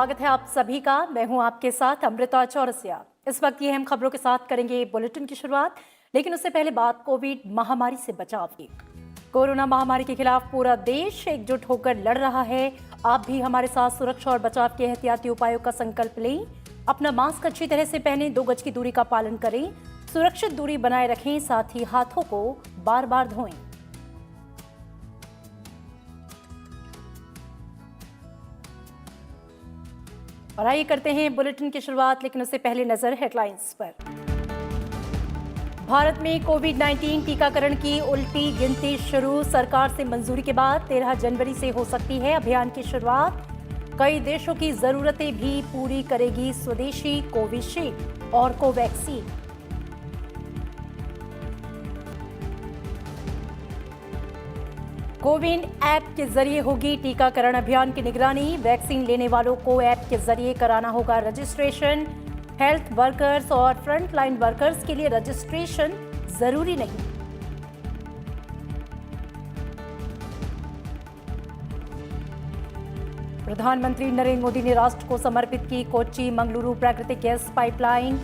स्वागत है आप सभी का। मैं हूं आपके साथ अमृता चौरसिया। इस वक्त ये हम खबरों के साथ करेंगे बुलेटिन की शुरुआत, लेकिन उससे पहले बात कोविड महामारी से बचाव की। कोरोना महामारी के खिलाफ पूरा देश एकजुट होकर लड़ रहा है। आप भी हमारे साथ सुरक्षा और बचाव के एहतियाती उपायों का संकल्प लें। अपना मास्क अच्छी तरह से पहनें, 2 गज की दूरी का पालन करें, सुरक्षित दूरी बनाए रखें, साथ ही हाथों को बार बार धोएं। और आइए करते हैं बुलेटिन की शुरुआत, लेकिन उससे पहले नजर हेडलाइंस पर। भारत में कोविड-19 टीकाकरण की उल्टी गिनती शुरू। सरकार से मंजूरी के बाद 13 जनवरी से हो सकती है अभियान की शुरुआत। कई देशों की जरूरतें भी पूरी करेगी स्वदेशी कोविशील्ड और कोवैक्सीन। कोविन ऐप के जरिए होगी टीकाकरण अभियान की निगरानी। वैक्सीन लेने वालों को ऐप के जरिए कराना होगा रजिस्ट्रेशन। हेल्थ वर्कर्स और फ्रंट लाइन वर्कर्स के लिए रजिस्ट्रेशन जरूरी नहीं। प्रधानमंत्री नरेंद्र मोदी ने राष्ट्र को समर्पित की कोच्चि मंगलुरु प्राकृतिक गैस पाइपलाइन।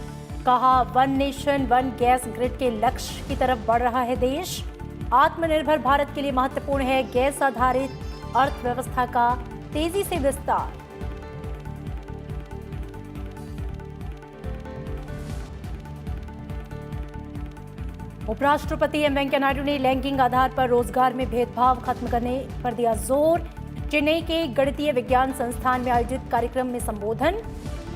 कहा, one nation one gas grid के लक्ष्य की तरफ बढ़ रहा है देश। आत्मनिर्भर भारत के लिए महत्वपूर्ण है गैस आधारित अर्थव्यवस्था का तेजी से विस्तार। उपराष्ट्रपति एम वेंकैया नायडू ने लैंगिक आधार पर रोजगार में भेदभाव खत्म करने पर दिया जोर। चेन्नई के गणितीय विज्ञान संस्थान में आयोजित कार्यक्रम में संबोधन।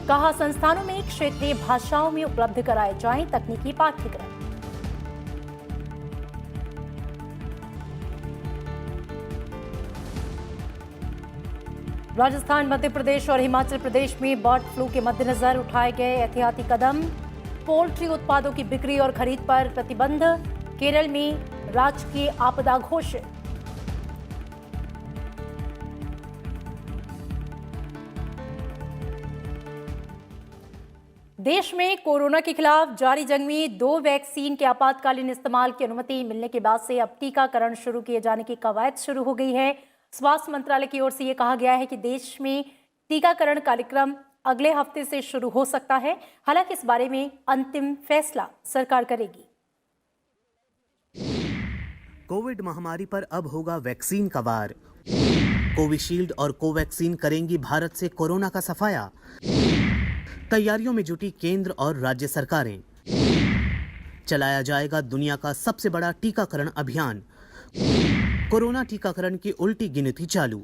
कहा, संस्थानों में क्षेत्रीय भाषाओं में उपलब्ध कराए जाएं तकनीकी पाठ्यक्रम। राजस्थान, मध्य प्रदेश और हिमाचल प्रदेश में बर्ड फ्लू के मद्देनजर उठाए गए एहतियाती कदम। पोल्ट्री उत्पादों की बिक्री और खरीद पर प्रतिबंध। केरल में राजकीय आपदा घोषित। देश में कोरोना के खिलाफ जारी जंग में 2 वैक्सीन के आपातकालीन इस्तेमाल की अनुमति मिलने के बाद से अब टीकाकरण शुरू किए जाने की कवायद शुरू हो गई है। स्वास्थ्य मंत्रालय की ओर से यह कहा गया है कि देश में टीकाकरण कार्यक्रम अगले हफ्ते से शुरू हो सकता है। हालांकि इस बारे में अंतिम फैसला सरकार करेगी। कोविड महामारी पर अब होगा वैक्सीन का वार। कोविशील्ड और कोवैक्सीन करेंगी भारत से कोरोना का सफाया। तैयारियों में जुटी केंद्र और राज्य सरकारें। चलाया जाएगा दुनिया का सबसे बड़ा टीकाकरण अभियान। कोरोना टीकाकरण की उल्टी गिनती चालू।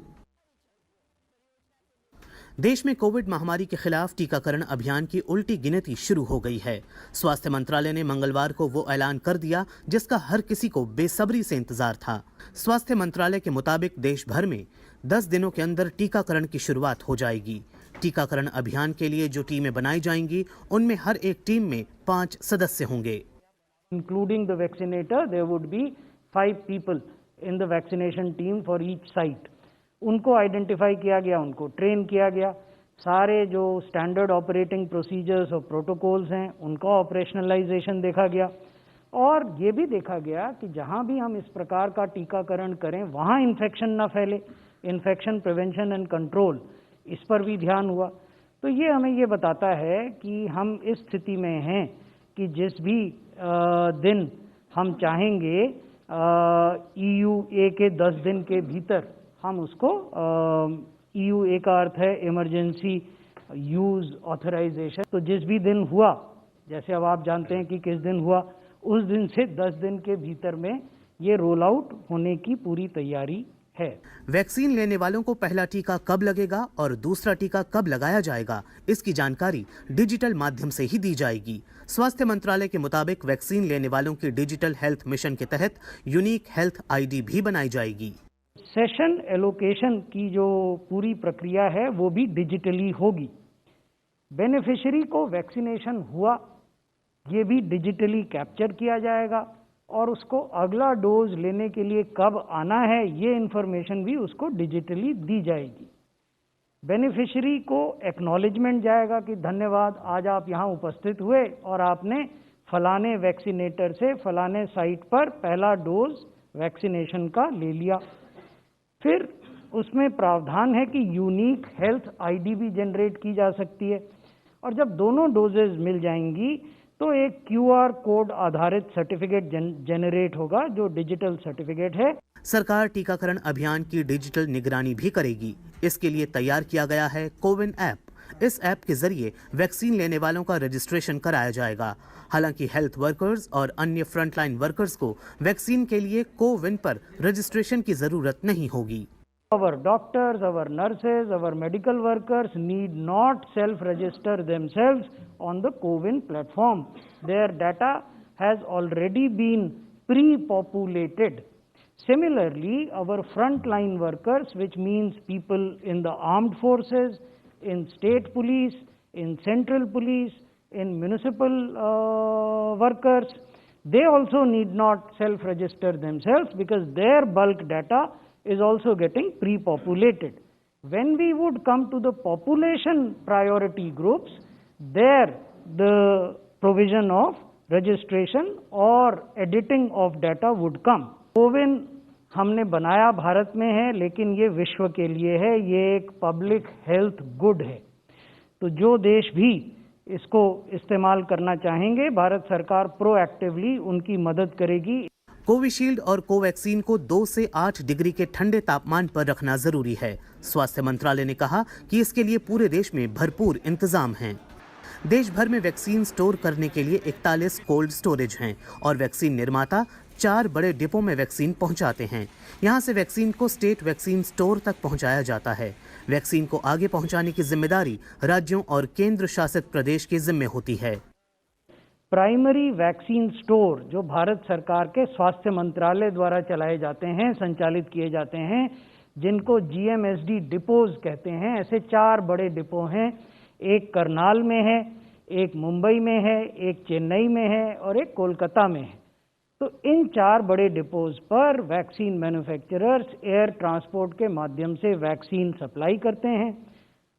देश में कोविड महामारी के खिलाफ टीकाकरण अभियान की उल्टी गिनती शुरू हो गई है। स्वास्थ्य मंत्रालय ने मंगलवार को वो ऐलान कर दिया जिसका हर किसी को बेसब्री से इंतजार था। स्वास्थ्य मंत्रालय के मुताबिक देश भर में 10 दिनों के अंदर टीकाकरण की शुरुआत हो जाएगी। टीकाकरण अभियान के लिए जो टीमें बनाई जाएंगी उनमें हर एक टीम में 5 सदस्य होंगे। Including the vaccinator, there would be 5 people in the vaccination team for each site. उनको आइडेंटिफाई किया गया, उनको ट्रेन किया गया, सारे जो स्टैंडर्ड ऑपरेटिंग प्रोसीजर्स और प्रोटोकॉल्स हैं उनका ऑपरेशनलाइजेशन देखा गया। और ये भी देखा गया कि जहां भी हम इस प्रकार का टीकाकरण करें वहां इन्फेक्शन ना फैले। इन्फेक्शन प्रिवेंशन एंड कंट्रोल, इस पर भी ध्यान हुआ। तो ये हमें ये बताता है कि हम इस स्थिति में हैं कि जिस भी दिन हम चाहेंगे EUA के 10 दिन के भीतर हम उसको, EUA का अर्थ है इमरजेंसी यूज ऑथराइजेशन, तो जिस भी दिन हुआ, जैसे अब आप जानते हैं कि किस दिन हुआ, उस दिन से 10 दिन के भीतर में ये रोल आउट होने की पूरी तैयारी है। वैक्सीन लेने वालों को पहला टीका कब लगेगा और दूसरा टीका कब लगाया जाएगा, इसकी जानकारी डिजिटल माध्यम से ही दी जाएगी। स्वास्थ्य मंत्रालय के मुताबिक वैक्सीन लेने वालों की डिजिटल हेल्थ मिशन के तहत यूनिक हेल्थ ID भी बनाई जाएगी। सेशन एलोकेशन की जो पूरी प्रक्रिया है वो भी डिजिटली होगी। बेनिफिशियरी को वैक्सीनेशन हुआ ये भी डिजिटली कैप्चर किया जाएगा और उसको अगला डोज लेने के लिए कब आना है ये इंफॉर्मेशन भी उसको डिजिटली दी जाएगी। बेनिफिशियरी को एक्नॉलेजमेंट जाएगा कि धन्यवाद, आज आप यहाँ उपस्थित हुए और आपने फलाने वैक्सीनेटर से फलाने साइट पर पहला डोज वैक्सीनेशन का ले लिया। फिर उसमें प्रावधान है कि यूनिक हेल्थ आईडी भी जनरेट की जा सकती है, और जब दोनों डोजेज मिल जाएंगी तो एक क्यूआर कोड आधारित सर्टिफिकेट जनरेट होगा, जो डिजिटल सर्टिफिकेट है। सरकार टीकाकरण अभियान की डिजिटल निगरानी भी करेगी। इसके लिए तैयार किया गया है कोविन ऐप। इस ऐप के जरिए वैक्सीन लेने वालों का रजिस्ट्रेशन कराया जाएगा। हालांकि हेल्थ वर्कर्स और अन्य फ्रंटलाइन वर्कर्स को वैक्सीन के लिए कोविन पर रजिस्ट्रेशन की जरूरत नहीं होगी। Our doctors, our nurses, our medical workers need not self-register themselves on the CoWIN platform. Their data has already been pre-populated. Similarly, our frontline workers, which means people in the armed forces, in state police, in central police, in municipal workers, they also need not self-register themselves because their bulk data is also getting pre-populated. When we would come to the population priority groups, there the provision of registration or editing of data would come. CoWIN हमने बनाया भारत में है, लेकिन ये विश्व के लिए है, ये एक पब्लिक हेल्थ गुड है। तो जो देश भी इसको इस्तेमाल करना चाहेंगे, भारत सरकार प्रोएक्टिवली उनकी मदद करेगी। कोविशील्ड और कोवैक्सीन को 2 से 8 डिग्री के ठंडे तापमान पर रखना जरूरी है। स्वास्थ्य मंत्रालय ने कहा कि इसके लिए पूरे देश में भरपूर इंतजाम हैं। देश भर में वैक्सीन स्टोर करने के लिए 41 कोल्ड स्टोरेज हैं और वैक्सीन निर्माता 4 बड़े डिपो में वैक्सीन पहुंचाते हैं। यहां से वैक्सीन को स्टेट वैक्सीन स्टोर तक पहुंचाया जाता है। वैक्सीन को आगे पहुंचाने की जिम्मेदारी राज्यों और केंद्र शासित प्रदेश की जिम्मे होती है। प्राइमरी वैक्सीन स्टोर जो भारत सरकार के स्वास्थ्य मंत्रालय द्वारा चलाए जाते हैं, संचालित किए जाते हैं, जिनको जीएमएसडी डिपोज कहते हैं, ऐसे 4 बड़े डिपो हैं। एक करनाल में है, एक मुंबई में है, एक चेन्नई में है और एक कोलकाता में है। तो इन 4 बड़े डिपोज पर वैक्सीन मैन्युफैक्चरर्स एयर ट्रांसपोर्ट के माध्यम से वैक्सीन सप्लाई करते हैं।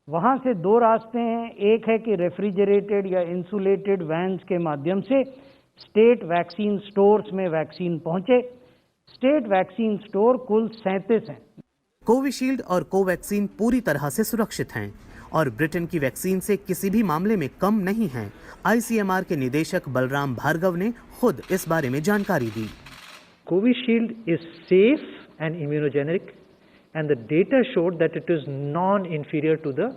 वहाँ से 2 रास्ते हैं। एक है कि रेफ्रिजरेटेड या इंसुलेटेड वैन्स के माध्यम से स्टेट वैक्सीन स्टोर्स में वैक्सीन पहुंचे। स्टेट वैक्सीन स्टोर कुल 37 हैं। कोविशील्ड और कोवैक्सीन पूरी तरह से सुरक्षित हैं और ब्रिटेन की वैक्सीन से किसी भी मामले में कम नहीं हैं। आईसीएमआर के निदेशक बलराम भार्गव ने खुद इस बारे में जानकारी दी। Covishield is safe and immunogenic, and the data showed that it is non-inferior to the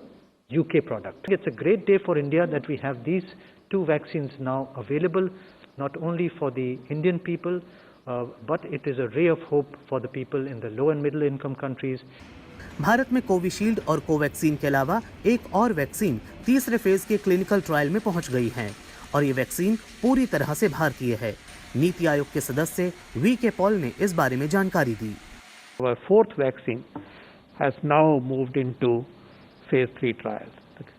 UK product. It's a great day for India that we have these 2 vaccines now available, not only for the Indian people, but it is a ray of hope for the people in the low and middle income countries. Bharat में Covishield और Covaxin के अलावा एक और vaccine तीसरे phase के clinical trial में पहुंच गई है और ये वैक्सीन पूरी तरह से भारतीय है। नीति आयोग के सदस्य वी.के. पॉल ने इस बारे में जानकारी दी। Our 4th vaccine has now moved into phase 3 trials,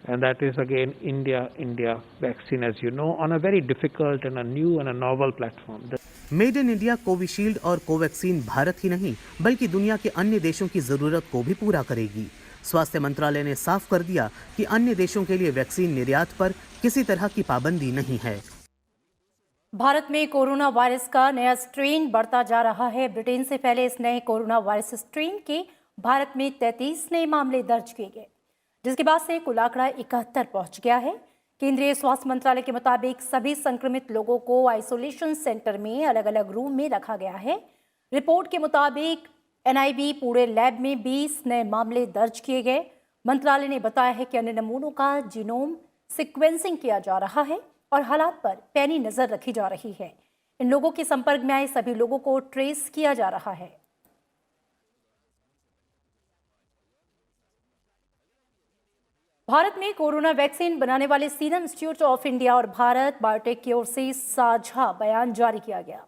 and that is again India vaccine, as you know, on a very difficult and a new and a novel platform. Made in India Covishield और Covaxin Bharat ही नहीं बल्कि दुनिया के अन्य देशों की जरूरत को भी पूरा करेगी। स्वास्थ्य मंत्रालय ने साफ कर दिया कि अन्य देशों के लिए वैक्सीन निर्यात पर किसी तरह की पाबंदी नहीं है। भारत में कोरोना वायरस का नया स्ट्रेन बढ़ता जा रहा है। ब्रिटेन से पहले इस नए कोरोना वायरस स्ट्रेन के भारत में 33 नए मामले दर्ज किए गए, जिसके बाद से कुल आंकड़ा 71 पहुंच गया है। केंद्रीय स्वास्थ्य मंत्रालय के मुताबिक सभी संक्रमित लोगों को आइसोलेशन सेंटर में अलग अलग रूम में रखा गया है। रिपोर्ट के मुताबिक एनआईवी पुणे लैब में 20 नए मामले दर्ज किए गए। मंत्रालय ने बताया है कि अन्य नमूनों का जीनोम सिक्वेंसिंग किया जा रहा है और हालात पर पैनी नजर रखी जा रही है। इन लोगों के संपर्क में आए सभी लोगों को ट्रेस किया जा रहा है। भारत में कोरोना वैक्सीन बनाने वाले सीरम इंस्टीट्यूट ऑफ इंडिया और भारत बायोटेक की ओर से साझा बयान जारी किया गया।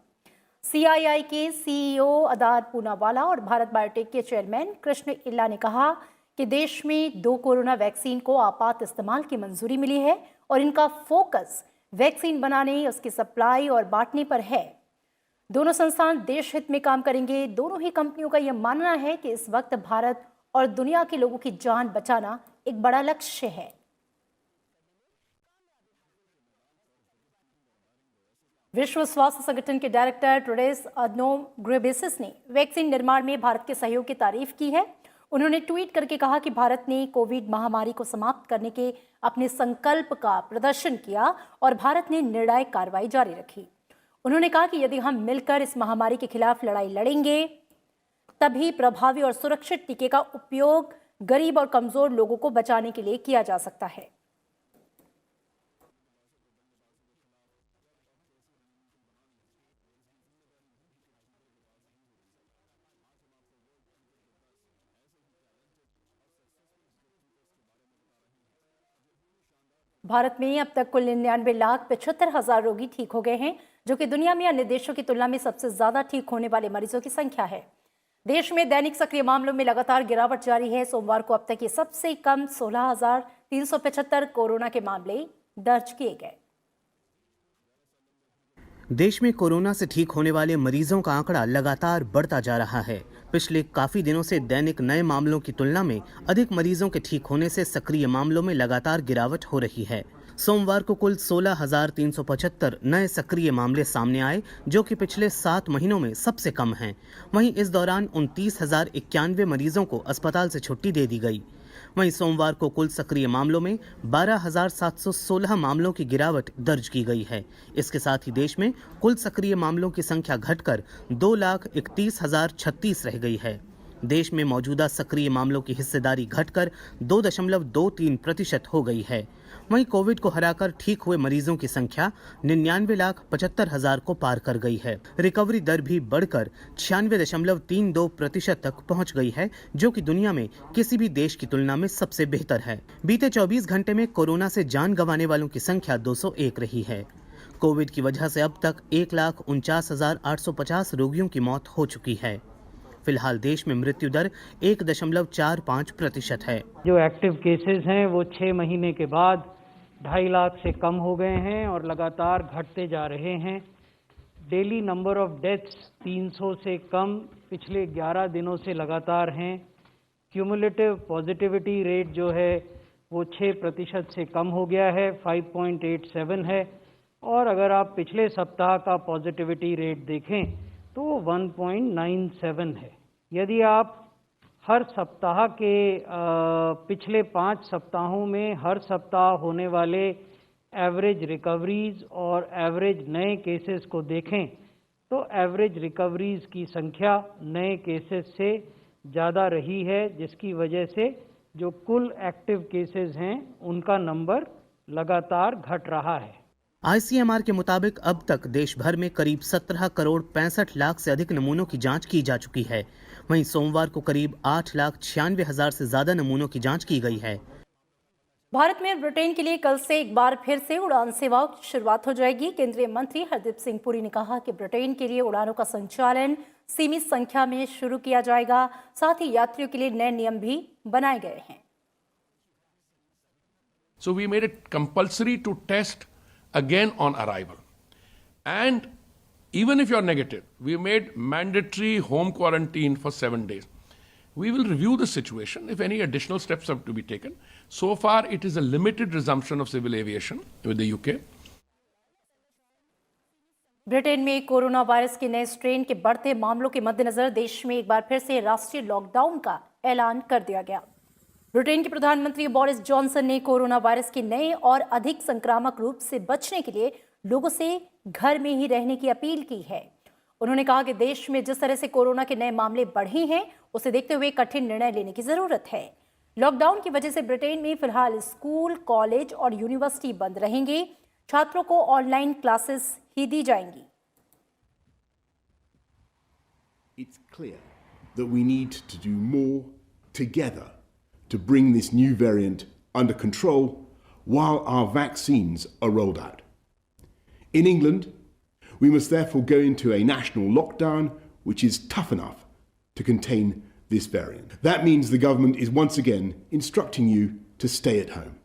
सीआईआई के सीईओ अदार पूनावाला और भारत बायोटेक के चेयरमैन कृष्ण इल्ला ने कहा कि देश में 2 कोरोना वैक्सीन को आपात इस्तेमाल की मंजूरी मिली है और इनका फोकस वैक्सीन बनाने, उसकी सप्लाई और बांटने पर है। दोनों संस्थान देश हित में काम करेंगे। दोनों ही कंपनियों का यह मानना है कि इस वक्त भारत और दुनिया के लोगों की जान बचाना एक बड़ा लक्ष्य है। विश्व स्वास्थ्य संगठन के डायरेक्टर टेड्रोस अधनोम घेब्रेयेसस ने वैक्सीन निर्माण में भारत के सहयोग की तारीफ की है। उन्होंने ट्वीट करके कहा कि भारत ने कोविड महामारी को समाप्त करने के अपने संकल्प का प्रदर्शन किया और भारत ने निर्णायक कार्रवाई जारी रखी। उन्होंने कहा कि यदि हम मिलकर इस महामारी के खिलाफ लड़ाई लड़ेंगे, तभी प्रभावी और सुरक्षित टीके का उपयोग गरीब और कमजोर लोगों को बचाने के लिए किया जा सकता है। भारत में अब तक कुल 99,75,000 रोगी ठीक हो गए हैं, जो कि दुनिया में अन्य देशों की तुलना में सबसे ज्यादा ठीक होने वाले मरीजों की संख्या है। देश में दैनिक सक्रिय मामलों में लगातार गिरावट जारी है। सोमवार को अब तक ये सबसे कम 16,375 कोरोना के मामले दर्ज किए गए। देश में कोरोना से ठीक होने वाले मरीजों का आंकड़ा लगातार बढ़ता जा रहा है। पिछले काफी दिनों से दैनिक नए मामलों की तुलना में अधिक मरीजों के ठीक होने से सक्रिय मामलों में लगातार गिरावट हो रही है। सोमवार को कुल 16,375 नए सक्रिय मामले सामने आए, जो कि पिछले 7 महीनों में सबसे कम हैं। वहीं इस दौरान 29,091 मरीजों को अस्पताल से छुट्टी दे दी गई। वहीं सोमवार को कुल सक्रिय मामलों में 12,716 मामलों की गिरावट दर्ज की गई है। इसके साथ ही देश में कुल सक्रिय मामलों की संख्या घटकर 2,31,036 रह गई है। देश में मौजूदा सक्रिय मामलों की हिस्सेदारी घटकर 2.23% हो गई है। वहीं कोविड को हराकर ठीक हुए मरीजों की संख्या 99,75,000 को पार कर गई है। रिकवरी दर भी बढ़कर 96.32% तक पहुंच गई है, जो कि दुनिया में किसी भी देश की तुलना में सबसे बेहतर है। बीते 24 घंटे में कोरोना से जान गंवाने वालों की संख्या 201 रही है। कोविड की वजह से अब तक 1,49,850 रोगियों की मौत हो चुकी है। फिलहाल देश में मृत्यु दर 1.45% है। जो एक्टिव केसेस हैं वो 6 महीने के बाद 2.5 लाख से कम हो गए हैं और लगातार घटते जा रहे हैं। डेली नंबर ऑफ डेथ्स 300 से कम पिछले 11 दिनों से लगातार हैं। क्यूमुलेटिव पॉजिटिविटी रेट जो है वो 6% से कम हो गया है, 5.87 है। और अगर आप पिछले सप्ताह का पॉजिटिविटी रेट देखें तो 1.97 है। यदि आप हर सप्ताह के पिछले 5 सप्ताहों में हर सप्ताह होने वाले एवरेज रिकवरीज और एवरेज नए केसेस को देखें तो एवरेज रिकवरीज की संख्या नए केसेस से ज़्यादा रही है, जिसकी वजह से जो कुल एक्टिव केसेस हैं उनका नंबर लगातार घट रहा है। ICMR के मुताबिक अब तक देश भर में करीब 17,65 लाख से अधिक नमूनों की जांच की जा चुकी है। वहीं सोमवार को करीब 8,96,000 से ज्यादा नमूनों की जांच की गई है। भारत में ब्रिटेन के लिए कल से एक बार फिर से उड़ान सेवाओं की शुरुआत हो जाएगी। केंद्रीय मंत्री हरदीप सिंह पुरी ने कहा कि ब्रिटेन के लिए उड़ानों का संचालन सीमित संख्या में शुरू किया जाएगा। साथ ही यात्रियों के लिए नए नियम भी बनाए गए हैं। So we made it compulsory to test again on arrival. And even if you're negative, we made mandatory home quarantine for 7 days. We will review the situation if any additional steps have to be taken. So far, it is a limited resumption of civil aviation with the UK. Britain में corona virus के नए strain के बढ़ते मामलों के मद्देनजर देश में एक बार फिर से राष्ट्रीय लॉकडाउन का ऐलान कर दिया गया। ब्रिटेन के प्रधानमंत्री बोरिस जॉनसन ने कोरोना वायरस के नए और अधिक संक्रामक रूप से बचने के लिए लोगों से घर में ही रहने की अपील की है। उन्होंने कहा कि देश में जिस तरह से कोरोना के नए मामले बढ़े हैं, उसे देखते हुए कठिन निर्णय लेने की जरूरत है। लॉकडाउन की वजह से ब्रिटेन में फिलहाल स्कूल, कॉलेज और यूनिवर्सिटी बंद रहेंगे। छात्रों को ऑनलाइन क्लासेस ही दी जाएंगी। It's clear that we need to do more together to bring this new variant under control while our vaccines are rolled out. In England, we must therefore go into a national lockdown which is tough enough to contain this variant. That means the government is once again instructing you to stay at home.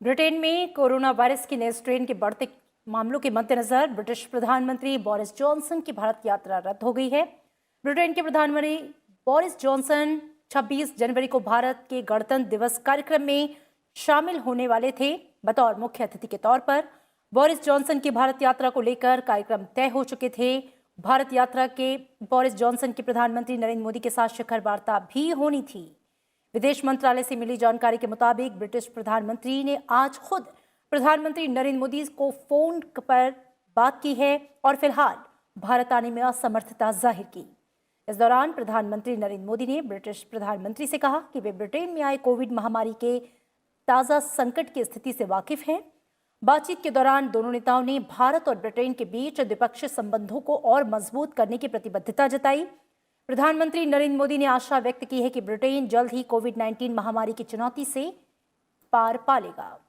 Britain में corona virus के नए strain के बढ़ते मामलों के मद्देनजर British प्रधानमंत्री Boris Johnson की भारत यात्रा रद्द हो गई है। ब्रिटेन के प्रधानमंत्री बोरिस जॉनसन 26 जनवरी को भारत के गणतंत्र दिवस कार्यक्रम में शामिल होने वाले थे बतौर मुख्य अतिथि के तौर पर। बोरिस जॉनसन की भारत यात्रा को लेकर कार्यक्रम तय हो चुके थे। भारत यात्रा के बोरिस जॉनसन की प्रधानमंत्री नरेंद्र मोदी के साथ शिखर वार्ता भी होनी थी। विदेश मंत्रालय से मिली जानकारी के मुताबिक ब्रिटिश प्रधानमंत्री ने आज खुद प्रधानमंत्री नरेंद्र मोदी को फोन पर बात की है और फिलहाल भारत आने में असमर्थता जाहिर की। इस दौरान प्रधानमंत्री नरेंद्र मोदी ने ब्रिटिश प्रधानमंत्री से कहा कि वे ब्रिटेन में आए कोविड महामारी के ताज़ा संकट की स्थिति से वाकिफ हैं। बातचीत के दौरान दोनों नेताओं ने भारत और ब्रिटेन के बीच द्विपक्षीय संबंधों को और मजबूत करने की प्रतिबद्धता जताई। प्रधानमंत्री नरेंद्र मोदी ने आशा व्यक्त की है कि ब्रिटेन जल्द ही कोविड-19 महामारी की चुनौती से पार पा लेगा।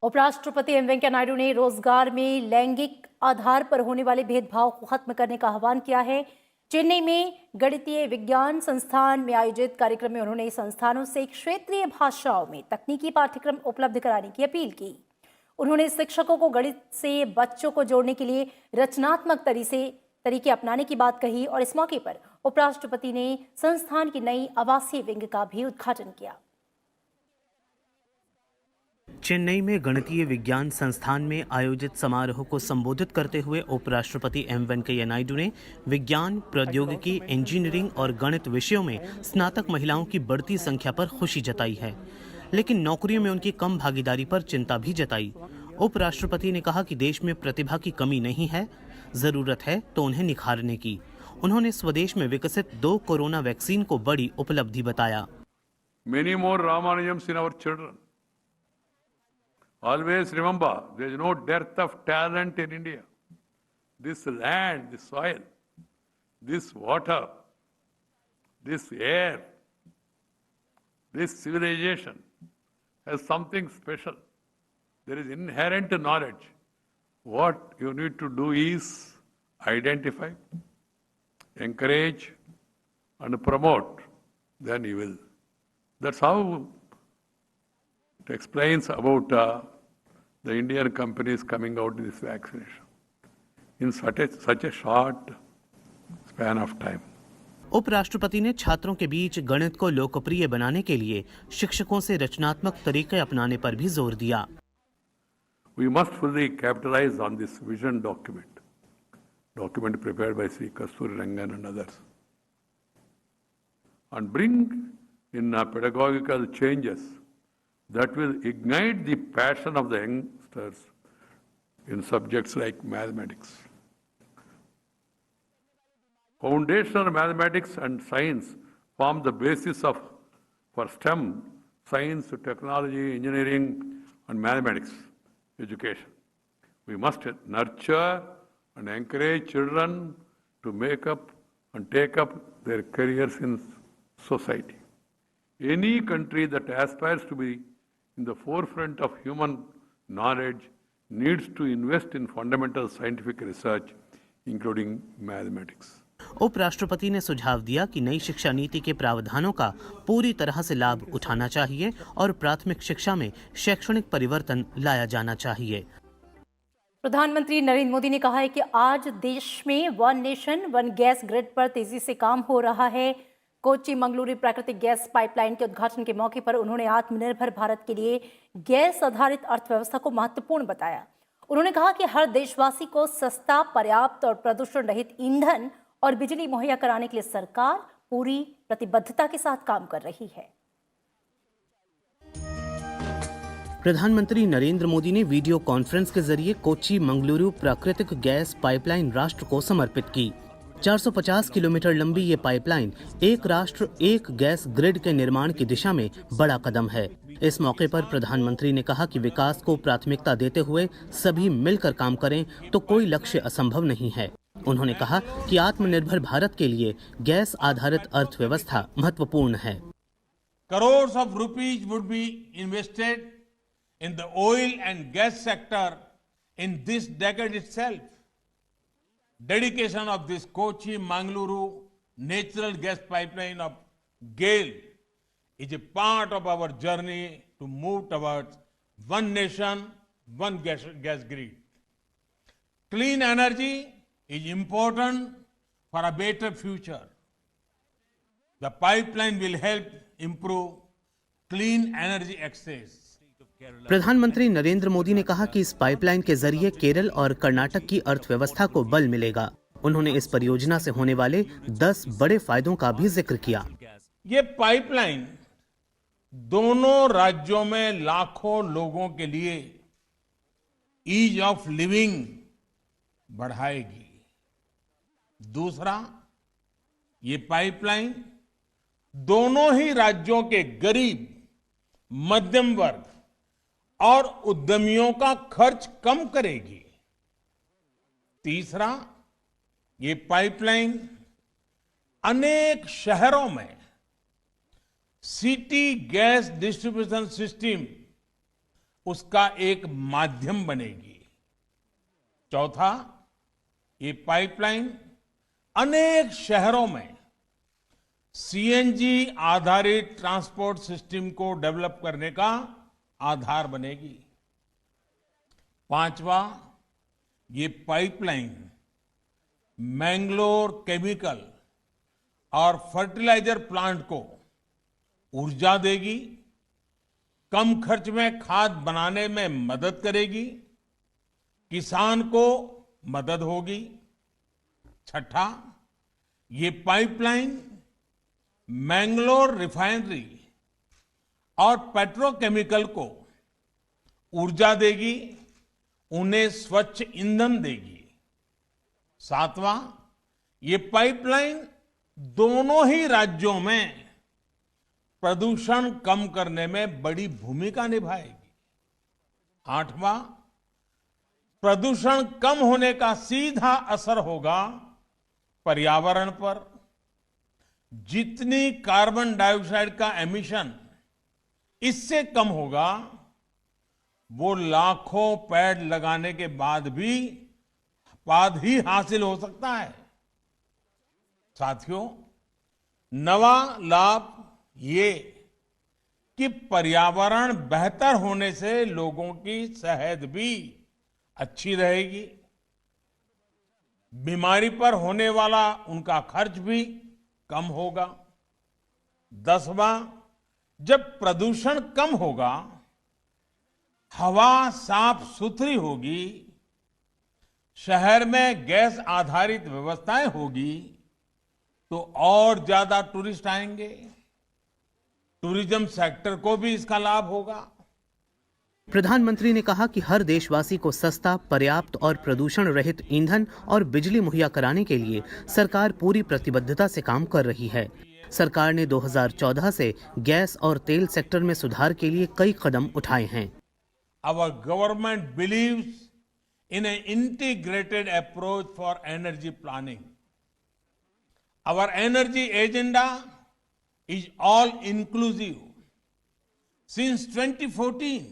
उपराष्ट्रपति एम वेंकैया नायडू ने रोजगार में लैंगिक आधार पर होने वाले भेदभाव को खत्म करने का आह्वान किया है। चेन्नई में गणितीय विज्ञान संस्थान में आयोजित कार्यक्रम में उन्होंने संस्थानों से क्षेत्रीय भाषाओं में तकनीकी पाठ्यक्रम उपलब्ध कराने की अपील की। उन्होंने शिक्षकों को गणित से बच्चों को जोड़ने के लिए रचनात्मक तरीके अपनाने की बात कही और इस मौके पर उपराष्ट्रपति ने संस्थान की नई आवासीय विंग का भी उद्घाटन किया। चेन्नई में गणितीय विज्ञान संस्थान में आयोजित समारोह को संबोधित करते हुए उपराष्ट्रपति एम वेंकैया नायडू ने विज्ञान, प्रौद्योगिकी, इंजीनियरिंग और गणित विषयों में स्नातक महिलाओं की बढ़ती संख्या पर खुशी जताई है, लेकिन नौकरियों में उनकी कम भागीदारी पर चिंता भी जताई। उपराष्ट्रपति ने कहा कि देश में प्रतिभा की कमी नहीं है, जरूरत है तो उन्हें निखारने की। उन्होंने स्वदेश में विकसित 2 कोरोना वैक्सीन को बड़ी उपलब्धि बताया। Many more Ramanujams in our children. Always remember, there is no dearth of talent in India. This land, this soil, this water, this air, this civilization has something special. There is inherent knowledge. What you need to do is identify, encourage, and promote. Then you will. That's how it explains about the Indian companies coming out with this vaccination in such a short span of time. उपराष्ट्रपति ने छात्रों के बीच गणित को लोकप्रिय बनाने के लिए शिक्षकों से रचनात्मक तरीके अपनाने पर भी जोर दिया। We must fully capitalize on this vision document prepared by Sri Kasturi Rangan and others, and bring in pedagogical changes that will ignite the passion of the youngsters in subjects like mathematics. Foundational mathematics and science form the basis for STEM, science, technology, engineering, and mathematics education. We must nurture and encourage children to make up and take up their careers in society. Any country that aspires to be in the forefront of human knowledge needs to invest in fundamental scientific research, including mathematics. उपराष्ट्रपति ने सुझाव दिया कि नई शिक्षा नीति के प्रावधानों का पूरी तरह से लाभ उठाना चाहिए और प्राथमिक शिक्षा में शैक्षणिक परिवर्तन लाया जाना चाहिए। प्रधानमंत्री नरेंद्र मोदी ने कहा है कि आज देश में one nation one gas grid पर तेजी से काम हो रहा है। कोच्चि मंगलुरु प्राकृतिक गैस पाइपलाइन के उद्घाटन के मौके पर उन्होंने आत्मनिर्भर भारत के लिए गैस आधारित अर्थव्यवस्था को महत्वपूर्ण बताया। उन्होंने कहा कि हर देशवासी को सस्ता, पर्याप्त और प्रदूषण रहित ईंधन और बिजली मुहैया कराने के लिए सरकार पूरी प्रतिबद्धता के साथ काम कर रही है। प्रधानमंत्री नरेंद्र मोदी ने वीडियो कॉन्फ्रेंस के जरिए कोच्चि मंगलुरु प्राकृतिक गैस पाइपलाइन राष्ट्र को समर्पित की। 450 किलोमीटर लंबी ये पाइपलाइन एक राष्ट्र एक गैस ग्रिड के निर्माण की दिशा में बड़ा कदम है। इस मौके पर प्रधानमंत्री ने कहा कि विकास को प्राथमिकता देते हुए सभी मिलकर काम करें तो कोई लक्ष्य असंभव नहीं है। उन्होंने कहा कि आत्मनिर्भर भारत के लिए गैस आधारित अर्थव्यवस्था महत्वपूर्ण है। Crores of rupees would be invested in the oil and gas sector in this decade itself. Dedication of this Kochi Mangaluru natural gas pipeline of GAIL is a part of our journey to move towards one nation, one gas grid. Clean energy is important for a better future. The pipeline will help improve clean energy access. प्रधानमंत्री नरेंद्र मोदी ने कहा कि इस pipeline के जरिए केरल और कर्नाटक की अर्थव्यवस्था को बल मिलेगा। उन्होंने इस परियोजना से होने वाले 10 बड़े फायदों का भी जिक्र किया। ये पाइपलाइन दोनों राज्यों में लाखों लोगों के लिए ईज ऑफ लिविंग बढ़ाएगी। दूसरा, ये पाइपलाइन दोनों ही राज्यों के गरीब, मध्यम वर्ग और उद्यमियों का खर्च कम करेगी। तीसरा, ये पाइपलाइन अनेक शहरों में सिटी गैस डिस्ट्रीब्यूशन सिस्टम उसका एक माध्यम बनेगी। चौथा, ये पाइपलाइन अनेक शहरों में सीएनजी आधारित ट्रांसपोर्ट सिस्टम को डेवलप करने का आधार बनेगी। पांचवा, ये पाइपलाइन मैंगलोर केमिकल और फर्टिलाइजर प्लांट को ऊर्जा देगी, कम खर्च में खाद बनाने में मदद करेगी, किसान को मदद होगी। छठा, ये पाइपलाइन मैंगलोर रिफाइनरी और पेट्रोकेमिकल को ऊर्जा देगी, उन्हें स्वच्छ ईंधन देगी। सातवां, ये पाइपलाइन दोनों ही राज्यों में प्रदूषण कम करने में बड़ी भूमिका निभाएगी। आठवां, प्रदूषण कम होने का सीधा असर होगा पर्यावरण पर। जितनी कार्बन डाइऑक्साइड का एमिशन इससे कम होगा, वो लाखों पेड़ लगाने के बाद ही हासिल हो सकता है। साथियों, नवा लाभ ये कि पर्यावरण बेहतर होने से लोगों की सेहत भी अच्छी रहेगी, बीमारी पर होने वाला उनका खर्च भी कम होगा। 10वां, जब प्रदूषण कम होगा, हवा साफ सुथरी होगी, शहर में गैस आधारित व्यवस्थाएं होगी, तो और ज्यादा टूरिस्ट आएंगे, टूरिज्म सेक्टर को भी इसका लाभ होगा। प्रधानमंत्री ने कहा कि हर देशवासी को सस्ता, पर्याप्त और प्रदूषण रहित ईंधन और बिजली मुहैया कराने के लिए सरकार पूरी प्रतिबद्धता से काम कर रही है। सरकार ने 2014 से गैस और तेल सेक्टर में सुधार के लिए कई कदम उठाए हैं। Our government believes in an integrated approach for energy planning. Our energy agenda is all inclusive. Since 2014,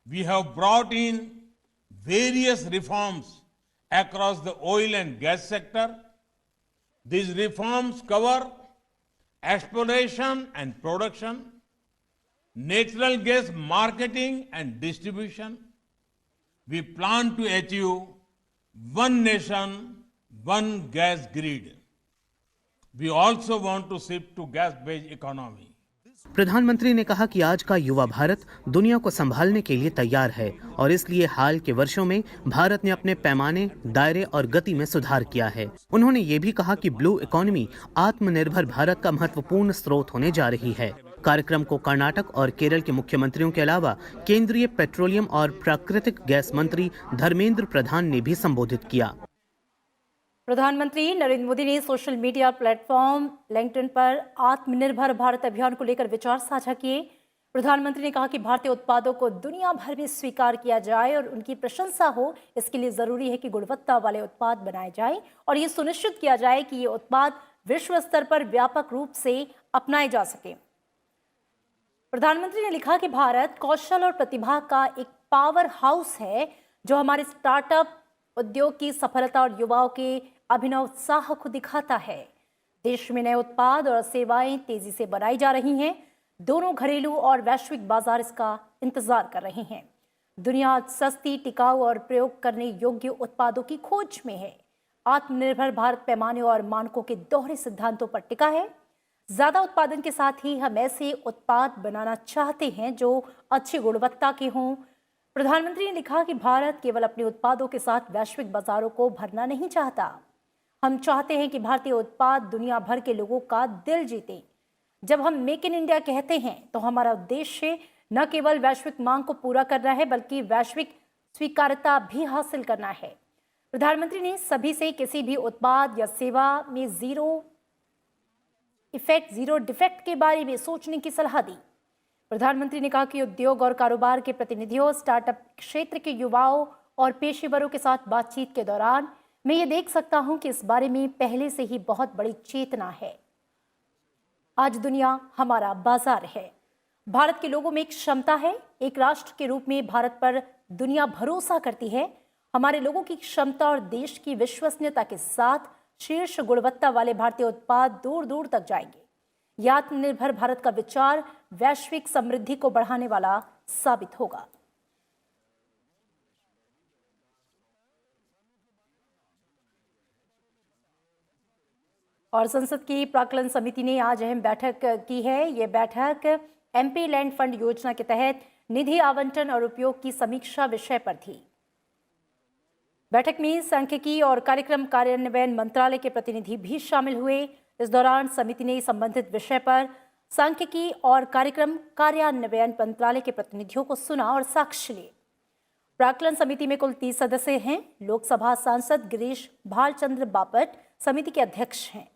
we have brought in various reforms across the oil and gas sector. These reforms cover exploration and production, natural gas marketing and distribution. We plan to achieve one nation, one gas grid. We also want to shift to gas-based economy. प्रधानमंत्री ने कहा कि आज का युवा भारत दुनिया को संभालने के लिए तैयार है और इसलिए हाल के वर्षों में भारत ने अपने पैमाने, दायरे और गति में सुधार किया है। उन्होंने ये भी कहा कि ब्लू इकोनॉमी आत्मनिर्भर भारत का महत्वपूर्ण स्रोत होने जा रही है। कार्यक्रम को कर्नाटक और केरल के मुख्यमंत्रियों के अलावा केंद्रीय पेट्रोलियम और प्राकृतिक गैस मंत्री धर्मेंद्र प्रधान ने भी संबोधित किया। प्रधानमंत्री नरेंद्र मोदी ने सोशल मीडिया प्लेटफॉर्म लिंक्डइन पर आत्मनिर्भर भारत अभियान को लेकर विचार साझा किए। प्रधानमंत्री ने कहा कि भारतीय उत्पादों को दुनिया भर में स्वीकार किया जाए और उनकी प्रशंसा हो। इसके लिए जरूरी है कि गुणवत्ता वाले उत्पाद बनाए जाएं और ये सुनिश्चित किया जाए कि ये उत्पाद विश्व स्तर पर व्यापक रूप से अपनाए जा सके। प्रधानमंत्री ने लिखा कि भारत कौशल और प्रतिभा का एक पावर हाउस है जो हमारे स्टार्टअप उद्योग की सफलता और युवाओं के अभिनव उत्साह को दिखाता है। देश में नए उत्पाद और सेवाएं तेजी से बनाई जा रही हैं। दोनों घरेलू और वैश्विक बाजार इसका इंतजार कर रहे हैं। दुनिया सस्ती, टिकाऊ और प्रयोग करने योग्य उत्पादों की खोज में है। आत्मनिर्भर भारत पैमाने और मानकों के दोहरे सिद्धांतों पर टिका है। ज्यादा उत्पादन के साथ ही हम ऐसे उत्पाद बनाना चाहते हैं जो अच्छी गुणवत्ता के हों। प्रधानमंत्री ने लिखा कि भारत केवल अपने उत्पादों के साथ वैश्विक बाजारों को भरना नहीं चाहता। हम चाहते हैं कि भारतीय उत्पाद दुनिया भर के लोगों का दिल जीते। जब हम मेक इन इंडिया कहते हैं तो हमारा उद्देश्य न केवल वैश्विक मांग को पूरा करना है बल्कि वैश्विक स्वीकार्यता भी हासिल करना है। प्रधानमंत्री ने सभी से किसी भी उत्पाद या सेवा में जीरो डिफेक्ट के बारे में सोचने की सलाह दी। प्रधानमंत्री ने कहा कि उद्योग और कारोबार के प्रतिनिधियों, स्टार्टअप क्षेत्र के युवाओं और पेशेवरों के साथ बातचीत के दौरान मैं ये देख सकता हूं कि इस बारे में पहले से ही बहुत बड़ी चेतना है। आज दुनिया हमारा बाजार है। भारत के लोगों में एक क्षमता है। एक राष्ट्र के रूप में भारत पर दुनिया भरोसा करती है। हमारे लोगों की क्षमता और देश की विश्वसनीयता के साथ शीर्ष गुणवत्ता वाले भारतीय उत्पाद दूर दूर तक जाएंगे। यह आत्मनिर्भर भारत का विचार वैश्विक समृद्धि को बढ़ाने वाला साबित होगा। और संसद की प्राक्कलन समिति ने आज अहम बैठक की है। ये बैठक एमपी लैंड फंड योजना के तहत निधि आवंटन और उपयोग की समीक्षा विषय पर थी। बैठक में सांख्यिकी और कार्यक्रम कार्यान्वयन मंत्रालय के प्रतिनिधि भी शामिल हुए। इस दौरान समिति ने संबंधित विषय पर सांख्यिकी और कार्यक्रम कार्यान्वयन मंत्रालय के प्रतिनिधियों को सुना और साक्ष्य लिए। प्राक्कलन समिति में कुल 30 सदस्य हैं। लोकसभा सांसद गिरीश भालचंद्र बापट समिति के अध्यक्ष हैं।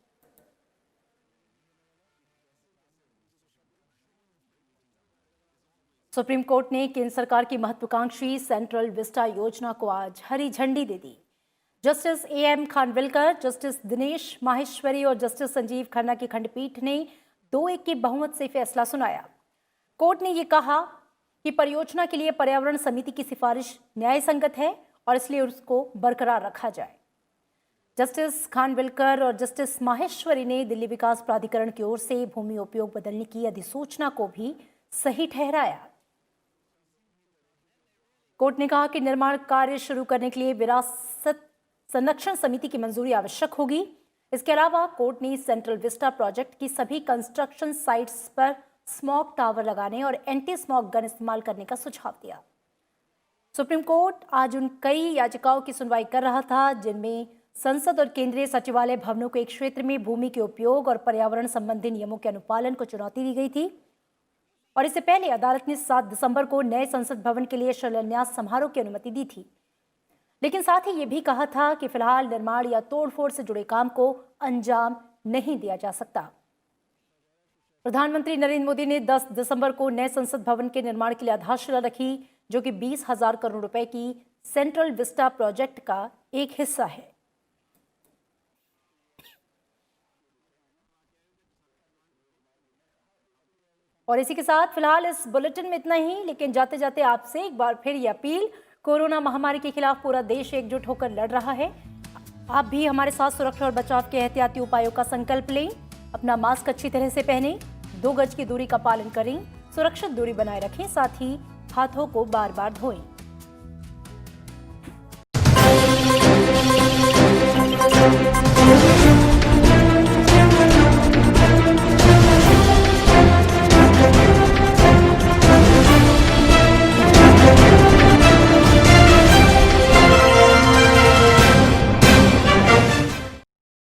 सुप्रीम कोर्ट ने केंद्र सरकार की महत्वाकांक्षी सेंट्रल विस्टा योजना को आज हरी झंडी दे दी। Justice AM Khanwilkar, justice Dinesh Maheshwari और जस्टिस संजीव खन्ना की खंडपीठ ने 2-1 के बहुमत से फैसला सुनाया। कोर्ट ने यह कहा कि परियोजना के लिए पर्यावरण समिति की सिफारिश न्याय संगत है और इसलिए उसको बरकरार रखा जाए। जस्टिस खानविलकर और जस्टिस माहेश्वरी ने दिल्ली विकास प्राधिकरण की ओर से भूमि उपयोग बदलने की अधिसूचना को भी सही ठहराया। कोर्ट ने कहा कि निर्माण कार्य शुरू करने के लिए विरासत संरक्षण समिति की मंजूरी आवश्यक होगी। इसके अलावा कोर्ट ने सेंट्रल विस्टा प्रोजेक्ट की सभी कंस्ट्रक्शन साइट्स पर स्मॉग टावर लगाने और एंटी स्मॉग गन इस्तेमाल करने का सुझाव दिया। सुप्रीम कोर्ट आज उन कई याचिकाओं की सुनवाई कर रहा था जिनमें संसद और केंद्रीय सचिवालय भवनों को एक क्षेत्र में भूमि के उपयोग और पर्यावरण संबंधी नियमों के अनुपालन को चुनौती दी गई थी। और इससे पहले अदालत ने 7 दिसंबर को नए संसद भवन के लिए शिलान्यास समारोह की अनुमति दी थी, लेकिन साथ ही ये भी कहा था कि फिलहाल निर्माण या तोड़फोड़ से जुड़े काम को अंजाम नहीं दिया जा सकता। प्रधानमंत्री नरेंद्र मोदी ने 10 दिसंबर को नए संसद भवन के निर्माण के लिए आधारशिला रखी, जो कि 20,000 करोड़ रुपए की सेंट्रल विस्टा प्रोजेक्ट का एक हिस्सा है। और इसी के साथ फिलहाल इस बुलेटिन में इतना ही, लेकिन जाते जाते आपसे एक बार फिर ये अपील, कोरोना महामारी के खिलाफ पूरा देश एकजुट होकर लड़ रहा है। आप भी हमारे साथ सुरक्षा और बचाव के एहतियाती उपायों का संकल्प लें। अपना मास्क अच्छी तरह से पहनें, 2 गज की दूरी का पालन करें, सुरक्षित दूरी बनाए रखें, साथ ही हाथों को बार बार धोएं।